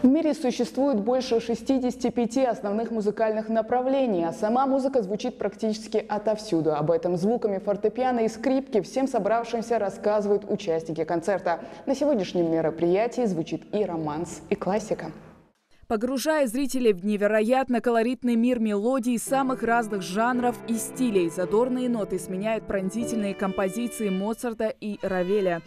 В мире существует больше 65 основных музыкальных направлений, а сама музыка звучит практически отовсюду. Об этом звуками фортепиано и скрипки всем собравшимся рассказывают участники концерта. На сегодняшнем мероприятии звучит и романс, и классика. Погружая зрителей в невероятно колоритный мир мелодий самых разных жанров и стилей, задорные ноты сменяют пронзительные композиции Моцарта и Равеля.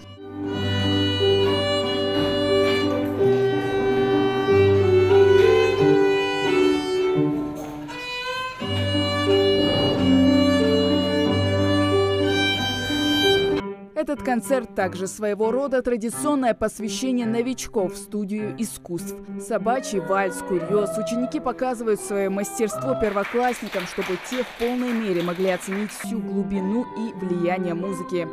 Этот концерт также своего рода традиционное посвящение новичков в студию искусств. Собачий вальс, курьез. Ученики показывают свое мастерство первоклассникам, чтобы те в полной мере могли оценить всю глубину и влияние музыки.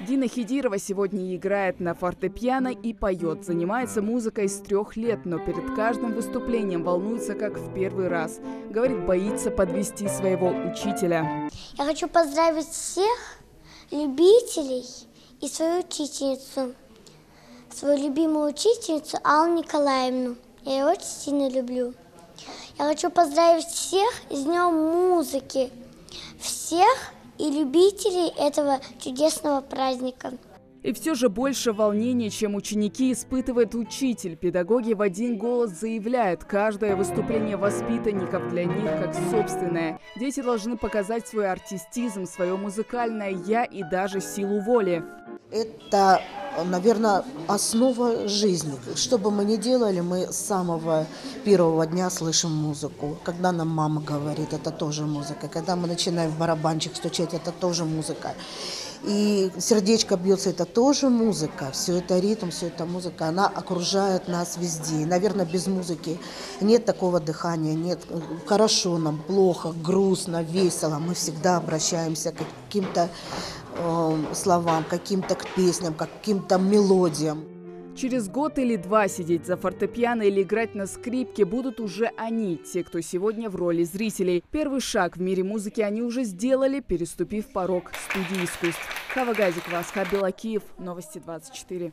Дина Хидирова сегодня играет на фортепиано и поет. Занимается музыкой с 3 лет, но перед каждым выступлением волнуется, как в первый раз. Говорит, боится подвести своего учителя. Я хочу поздравить всех любителей и свою учительницу, свою любимую учительницу Аллу Николаевну. Я ее очень сильно люблю. Я хочу поздравить всех с Днем музыки, всех и любителей этого чудесного праздника. И все же больше волнения, чем ученики, испытывает учитель. Педагоги в один голос заявляют, каждое выступление воспитанников для них как собственное. Дети должны показать свой артистизм, свое музыкальное «я» и даже силу воли. Это, наверное, основа жизни. Что бы мы ни делали, мы с самого первого дня слышим музыку. Когда нам мама говорит, это тоже музыка. Когда мы начинаем в барабанчик стучать, это тоже музыка. И сердечко бьется, это тоже музыка. Все это ритм, все это музыка. Она окружает нас везде. И, наверное, без музыки нет такого дыхания, нет хорошо нам, плохо, грустно, весело. Мы всегда обращаемся к каким-то словам, каким-то к песням, каким-то мелодиям. Через год или два сидеть за фортепиано или играть на скрипке будут уже они, те, кто сегодня в роли зрителей. Первый шаг в мире музыки они уже сделали, переступив порог студии искусств. Хава Газикова, Асхаб Белакиев, Новости 24.